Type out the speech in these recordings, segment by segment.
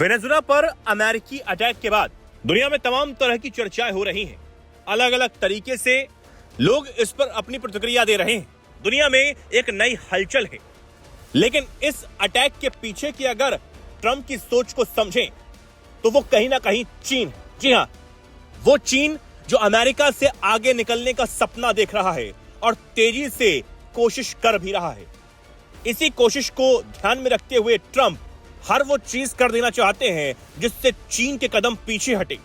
Venezuela पर अमेरिकी attack के बाद दुनिया में तमाम तरह की चर्चाएं हो रही हैं। अलग अलग तरीके से लोग इस पर अपनी प्रतिक्रिया दे रहे हैं। दुनिया में एक नई हलचल है। लेकिन इस अटैक के पीछे की अगर ट्रंप की सोच को समझें तो वो कहीं ना कहीं चीन है। जी हां, वो चीन जो अमेरिका से आगे निकलने का सपना देख रहा है और तेजी से कोशिश कर भी रहा है। इसी कोशिश को ध्यान में रखते हुए ट्रंप हर वो चीज कर देना चाहते हैं जिससे चीन के कदम पीछे हटे।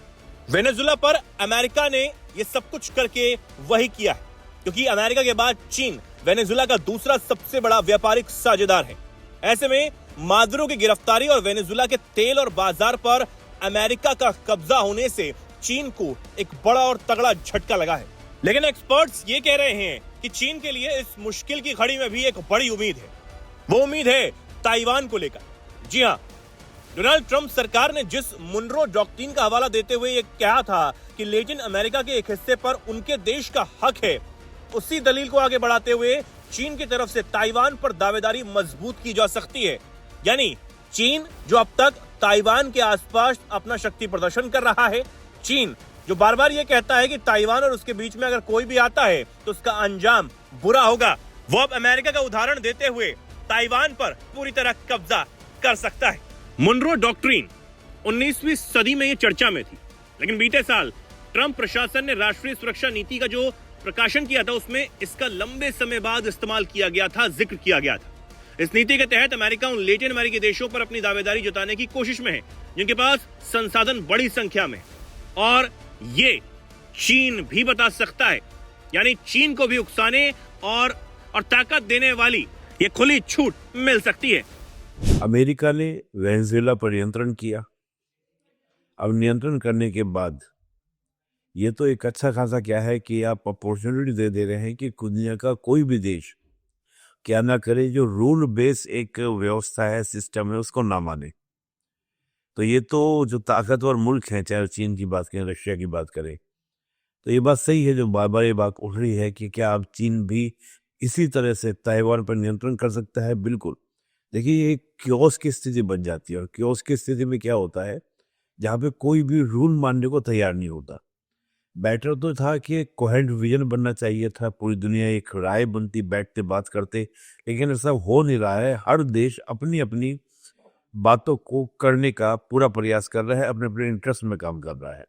वेनेजुला पर अमेरिका ने ये सब कुछ करके वही किया है, क्योंकि अमेरिका के बाद चीन वेनेजुला का दूसरा सबसे बड़ा व्यापारिक साझेदार है। ऐसे में मादुरो की गिरफ्तारी और वेनेजुला के तेल और बाजार पर अमेरिका का कब्जा होने से चीन को एक बड़ा और तगड़ा झटका लगा है। लेकिन एक्सपर्ट्स ये कह रहे हैं कि चीन के लिए इस मुश्किल की घड़ी में भी एक बड़ी उम्मीद है। वो उम्मीद है ताइवान को लेकर। जी हां, डोनाल्ड ट्रंप सरकार ने जिस मुनरो डॉक्ट्रिन का हवाला देते हुए ये कहा था कि लैटिन अमेरिका के एक हिस्से पर उनके देश का हक है, उसी दलील को आगे बढ़ाते हुए चीन की तरफ से ताइवान पर दावेदारी मजबूत की जा सकती है। यानी चीन जो अब तक ताइवान के आसपास अपना शक्ति प्रदर्शन कर रहा है, चीन जो बार बार ये कहता है कि ताइवान और उसके बीच में अगर कोई भी आता है तो उसका अंजाम बुरा होगा, वो अब अमेरिका का उदाहरण देते हुए ताइवान पर पूरी तरह कब्जा कर सकता है। मुनरो डॉक्ट्रिन 19वीं सदी में ये चर्चा में थी, लेकिन बीते साल ट्रंप प्रशासन ने राष्ट्रीय सुरक्षा नीति का जो प्रकाशन किया था उसमें इसका लंबे समय बाद इस्तेमाल किया गया था, जिक्र किया गया था। इस नीति के तहत अमेरिका उन लैटिन अमेरिकी देशों पर अपनी दावेदारी जताने की कोशिश में है जिनके पास संसाधन बड़ी संख्या में, और ये चीन भी बता सकता है। यानी चीन को भी उकसाने और ताकत देने वाली ये खुली छूट मिल सकती है। अमेरिका ने वेनेजुएला पर नियंत्रण किया। अब नियंत्रण करने के बाद ये तो एक अच्छा खासा क्या है कि आप अपॉर्चुनिटी दे रहे हैं कि दुनिया का कोई भी देश क्या ना करे, जो रूल बेस एक व्यवस्था है, सिस्टम है, उसको ना माने। तो ये तो जो ताकतवर मुल्क हैं, चाहे चीन की बात करें, रशिया की बात करें, तो ये बात सही है जो बार बार ये बात उठ रही है कि क्या अब चीन भी इसी तरह से ताइवान पर नियंत्रण कर सकता है। बिल्कुल। देखिए, ये क्योस की स्थिति बन जाती है, और क्योस की स्थिति में क्या होता है, जहाँ पे कोई भी रूल मानने को तैयार नहीं होता। बेटर तो था कि एक कोहेरेंट विजन बनना चाहिए था, पूरी दुनिया एक राय बनती, बैठते बात करते, लेकिन ऐसा हो नहीं रहा है। हर देश अपनी अपनी बातों को करने का पूरा प्रयास कर रहा है, अपने अपने इंटरेस्ट में काम कर रहा है।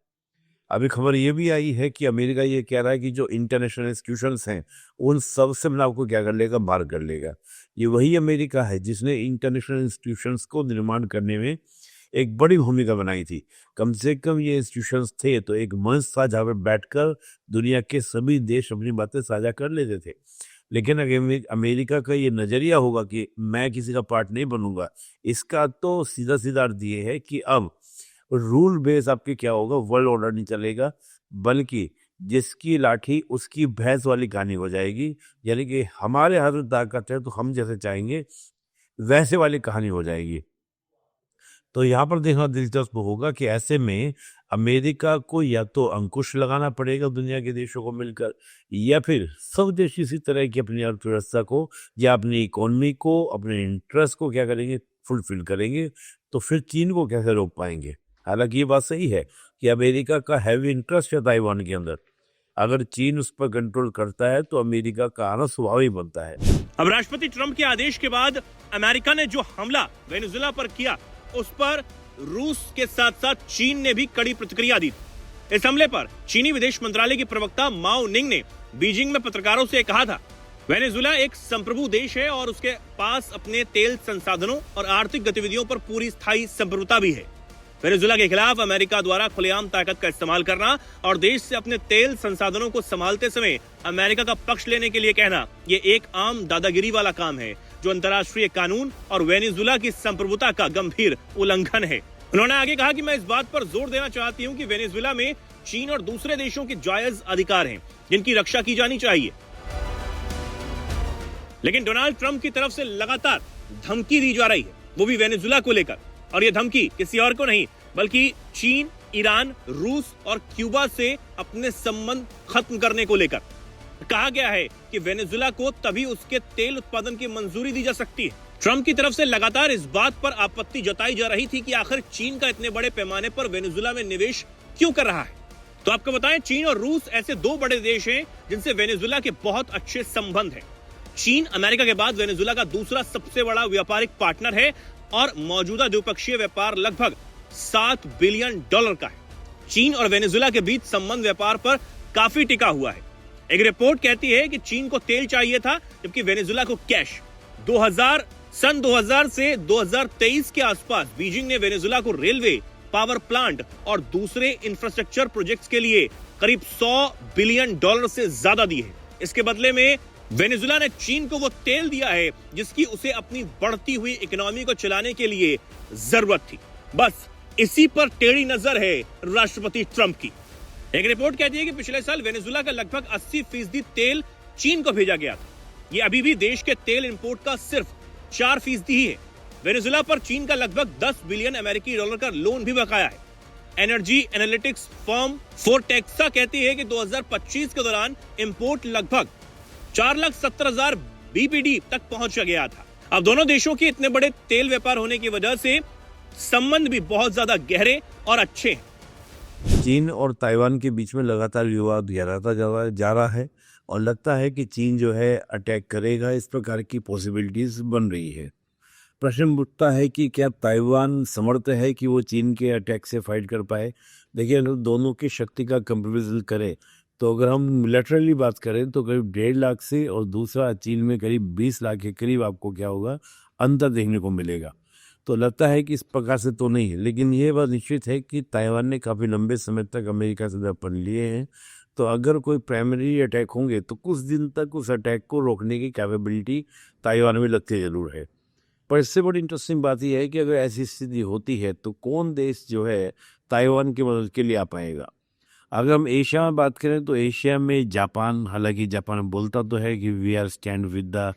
अभी खबर ये भी आई है कि अमेरिका ये कह रहा है कि जो इंटरनेशनल इंस्टीट्यूशंस हैं उन सब से अपने आपको क्या कर लेगा, बाहर कर लेगा। ये वही अमेरिका है जिसने इंटरनेशनल इंस्टीट्यूशंस को निर्माण करने में एक बड़ी भूमिका बनाई थी। कम से कम ये इंस्टीट्यूशंस थे तो एक मंच था जहाँ पर बैठकर दुनिया के सभी देश अपनी बातें साझा कर लेते थे। लेकिन अगर अमेरिका का ये नज़रिया होगा कि मैं किसी का पार्ट नहीं बनूंगा, इसका तो सीधा सीधा अर्थ ये है कि अब रूल बेस आपके क्या होगा, वर्ल्ड ऑर्डर नहीं चलेगा, बल्कि जिसकी लाठी उसकी भैंस वाली कहानी हो जाएगी। यानी कि हमारे हाथ में ताकत है तो हम जैसे चाहेंगे वैसे वाली कहानी हो जाएगी। तो यहाँ पर देखना दिलचस्प होगा कि ऐसे में अमेरिका को या तो अंकुश लगाना पड़ेगा दुनिया के देशों को मिलकर, या फिर सब देश इसी तरह की अपनी अर्थव्यवस्था को या अपनी इकोनॉमी को, अपने इंटरेस्ट को क्या करेंगे, फुलफिल करेंगे। तो फिर चीन को कैसे रोक पाएंगे। हालांकि ये बात सही है कि अमेरिका का हैवी इंटरेस्ट है ताइवान के अंदर। अगर चीन उस पर कंट्रोल करता है तो अमेरिका का आना स्वाभाविक बनता है। अब राष्ट्रपति ट्रंप के आदेश के बाद अमेरिका ने जो हमला वेनेजुला पर किया, उस पर रूस के साथ साथ चीन ने भी कड़ी प्रतिक्रिया दी। इस हमले पर चीनी विदेश मंत्रालय के प्रवक्ता माओ निंग ने बीजिंग में पत्रकारों से कहा था, वेनेजुला एक संप्रभु देश है और उसके पास अपने तेल संसाधनों और आर्थिक गतिविधियों पर पूरी स्थायी संप्रभुता भी है। वेनेजुला के खिलाफ अमेरिका द्वारा खुलेआम ताकत का इस्तेमाल करना और देश से अपने तेल संसाधनों को संभालते समय अमेरिका का पक्ष लेने के लिए कहना, ये एक आम दादागिरी वाला काम है जो अंतर्राष्ट्रीय कानून और वेनेजुला की संप्रभुता का गंभीर उल्लंघन है। उन्होंने आगे कहा कि मैं इस बात पर जोर देना चाहती हूँ कि वेनेजुला में चीन और दूसरे देशों के जायज अधिकार हैं जिनकी रक्षा की जानी चाहिए। लेकिन डोनाल्ड ट्रंप की तरफ से लगातार धमकी दी जा रही है, वो भी वेनेजुला को लेकर, और ये धमकी किसी और को नहीं बल्कि चीन, ईरान, रूस और क्यूबा से अपने संबंध खत्म करने को लेकर। कहा गया है कि वेनेजुला को तभी उसके तेल उत्पादन की मंजूरी दी जा सकती है ट्रंप की तरफ से लगातार इस बात पर आपत्ति जताई जा रही थी कि आखिर चीन का इतने बड़े पैमाने पर वेनेजुएला में निवेश क्यों कर रहा है। तो आपको बताएं, चीन और रूस ऐसे दो बड़े देश हैं जिनसे वेनेजुएला के बहुत अच्छे संबंध हैं। चीन अमेरिका के बाद वेनेजुएला का दूसरा सबसे बड़ा व्यापारिक पार्टनर है और मौजूदा द्विपक्षीय व्यापार लगभग $7 बिलियन का है। चीन और वेनेजुएला के बीच संबंध व्यापार पर काफी टिका हुआ है। एक रिपोर्ट कहती है कि चीन को तेल चाहिए था जबकि वेनेजुएला को कैश। सन 2000 से 2023 के आसपास बीजिंग ने वेनेजुएला को रेलवे, पावर प्लांट और दूसरे इंफ्रास्ट्रक्चर प्रोजेक्ट्स के लिए करीब $100 बिलियन से ज्यादा दिए हैं। इसके बदले में वेनेजुएला ने चीन को वो तेल दिया है जिसकी उसे अपनी बढ़ती हुई इकोनॉमी को चलाने के लिए जरूरत थी। बस इसी पर टेढ़ी नजर है राष्ट्रपति ट्रंप की। एक रिपोर्ट कहती है कि पिछले साल वेनेजुएला का लगभग 80% तेल चीन को भेजा गया था। ये अभी भी देश के तेल इंपोर्ट का सिर्फ 4% ही है। वेनेजुएला पर चीन का लगभग $10 बिलियन का लोन भी बकाया है। एनर्जी एनालिटिक्स फर्म फोरटेक्सा कहती है कि 2025 के दौरान इंपोर्ट लगभग 4,70,000 BPD तक पहुंच गया था। अब दोनों देशों के इतने बड़े तेल व्यापार होने की वजह से संबंध भी बहुत ज्यादा गहरे और अच्छे हैं। चीन और ताइवान के बीच में लगातार विवाद गहराता जा रहा है और लगता है कि चीन जो है अटैक करेगा, इस प्रकार की पॉसिबिलिटीज बन रही है। प्रश्न उठता है कि क्या ताइवान समर्थ है कि वो चीन के अटैक से फाइट कर पाए। देखिए, दोनों की शक्ति का कंपेरिजन करें तो अगर हम मिलिटरली बात करें तो करीब 1.5 लाख से और दूसरा चीन में करीब 20 लाख के करीब आपको क्या होगा, अंतर देखने को मिलेगा। तो लगता है कि इस प्रकार से तो नहीं है, लेकिन ये बात निश्चित है कि ताइवान ने काफ़ी लंबे समय तक अमेरिका से दर्पण लिए हैं। तो अगर कोई प्राइमरी अटैक होंगे तो कुछ दिन तक उस अटैक को रोकने की कैपेबिलिटी ताइवान में लगती जरूर है। पर इससे बड़ी इंटरेस्टिंग बात यह है कि अगर ऐसी स्थिति होती है तो कौन देश जो है ताइवान की मदद के लिए आ पाएगा। अगर हम एशिया में बात करें तो एशिया में जापान, हालांकि जापान बोलता तो है कि we are stand with the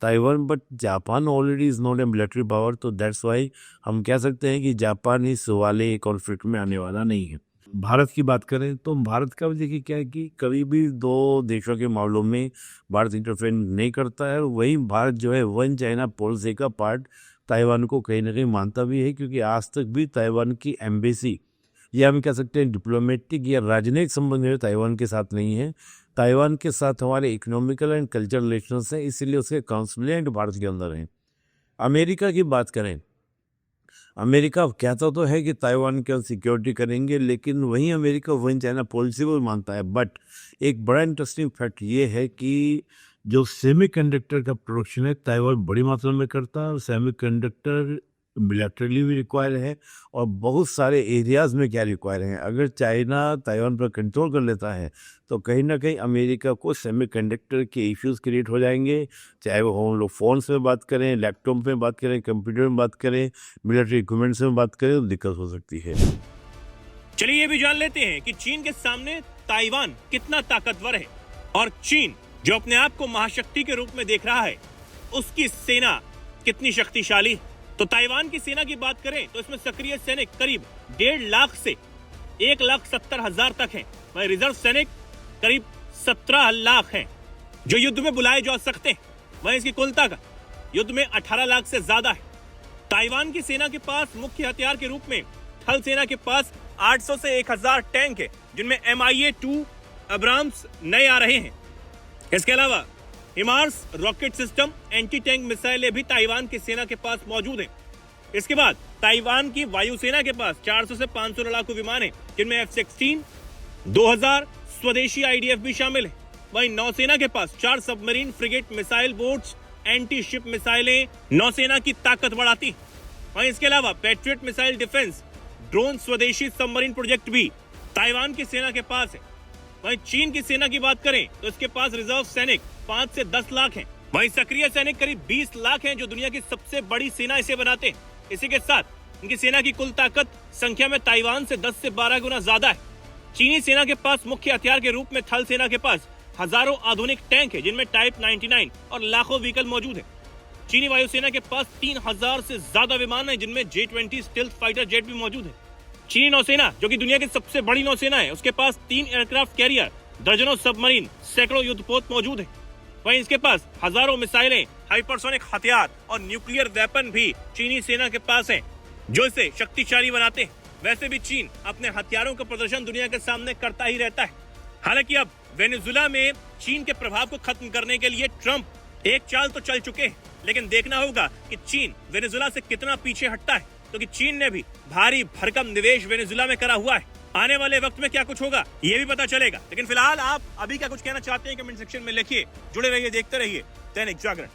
Taiwan, but Japan already is not a military power. तो दैट्स वाई हम कह सकते हैं कि जापान इस वाले कॉन्फ्लिक्ट में आने वाला नहीं है। भारत की बात करें तो भारत का देखिए क्या है कि कभी भी दो देशों के मामलों में भारत इंटरफेयर नहीं करता है। वहीं भारत जो है वन चाइना पॉलिसी का पार्ट ताइवान को कहीं ना कहीं मानता भी है, क्योंकि आज तक भी ताइवान की एम्बेसी या हम कह सकते हैं डिप्लोमेटिक या राजनयिक संबंध ताइवान के साथ नहीं है। ताइवान के साथ हमारे इकोनॉमिकल एंड कल्चरल रिलेशंस हैं, इसीलिए उसके काउंसलेट भारत के अंदर हैं। अमेरिका की बात करें, अमेरिका कहता तो है कि ताइवान के सिक्योरिटी करेंगे, लेकिन वहीं अमेरिका वन चाइना पॉलिसी को मानता है। बट एक बड़ा इंटरेस्टिंग फैक्ट ये है कि जो सेमीकंडक्टर का प्रोडक्शन है ताइवान बड़ी मात्रा में करता है और सेमीकंडक्टर मिलिटरीली भी रिक्वायर है और बहुत सारे एरियाज़ में क्या रिक्वायर हैं। अगर चाइना ताइवान पर कंट्रोल कर लेता है तो कहीं ना कहीं अमेरिका को सेमीकंडक्टर के इश्यूज क्रिएट हो जाएंगे, चाहे वो हम लोग फ़ोन्स में बात करें, लैपटॉप में बात करें, कंप्यूटर में बात करें, मिलिट्री इक्विपमेंट्स में बात करें, तो दिक्कत हो सकती है। चलिए ये भी जान लेते हैं कि चीन के सामने ताइवान कितना ताकतवर है और चीन जो अपने आप को महाशक्ति के रूप में देख रहा है, उसकी सेना कितनी शक्तिशाली। तो ताइवान की सेना की बात करें तो इसमें सक्रिय सैनिक करीब 1.5 लाख से 1,70,000 तक हैं। वहीं रिजर्व सैनिक करीब 17 लाख हैं जो युद्ध में बुलाए जा सकते हैं। वहीं इसकी कुल ताकत युद्ध में 18 लाख से ज्यादा है। ताइवान की सेना के पास मुख्य हथियार के रूप में थल सेना के पास 800 से 1000 टैंक है, जिनमें MIA-2 अब्राम्स नए आ रहे हैं। इसके अलावा HIMARS rocket system, anti tank मिसाइलें भी ताइवान की सेना के पास मौजूद हैं। इसके बाद ताइवान की वायुसेना के पास 400 से 500 लड़ाकू विमान हैं, जिनमें F-16, 2000 स्वदेशी IDF भी शामिल है। वहीं नौसेना के पास 4 submarine frigate missile boats, anti ship मिसाइलें नौसेना की ताकत बढ़ाती हैं। वहीं इसके अलावा पैट्रियट मिसाइल डिफेंस, ड्रोन स्वदेशी सबमरीन प्रोजेक्ट भी ताइवान की सेना के पास है। वहीं चीन की सेना की बात करें तो इसके पास रिजर्व सैनिक 5 से 10 लाख हैं। वहीं सक्रिय सैनिक करीब 20 लाख हैं, जो दुनिया की सबसे बड़ी सेना इसे बनाते हैं। इसी के साथ इनकी सेना की कुल ताकत संख्या में ताइवान से 10 से 12 गुना ज्यादा है। चीनी सेना के पास मुख्य हथियार के रूप में थल सेना के पास हजारों आधुनिक टैंक है, जिनमें टाइप 99 और लाखों व्हीकल मौजूद है। चीनी वायुसेना के पास 3000 से ज्यादा विमान है, जिनमें J-20 स्टेल्थ फाइटर जेट भी मौजूद है। चीनी नौसेना, जो कि दुनिया की सबसे बड़ी नौसेना है, उसके पास 3 एयरक्राफ्ट कैरियर, दर्जनों सबमरीन, सैकड़ों युद्धपोत मौजूद है। वहीं इसके पास हजारों मिसाइलें, हाइपरसोनिक हथियार और न्यूक्लियर वेपन भी चीनी सेना के पास हैं, जो इसे शक्तिशाली बनाते हैं। वैसे भी चीन अपने हथियारों का प्रदर्शन दुनिया के सामने करता ही रहता है। हालांकि अब वेनेजुला में चीन के प्रभाव को खत्म करने के लिए ट्रंप एक चाल तो चल चुके हैं, लेकिन देखना होगा कि चीन वेनेजुला से कितना पीछे हटता है, क्योंकि चीन ने भी भारी भरकम निवेश वेनेजुला में करा हुआ है। आने वाले वक्त में क्या कुछ होगा ये भी पता चलेगा। लेकिन फिलहाल आप अभी क्या कुछ कहना चाहते हैं कमेंट सेक्शन में लिखिए। जुड़े रहिए, देखते रहिए दैनिक जागरण।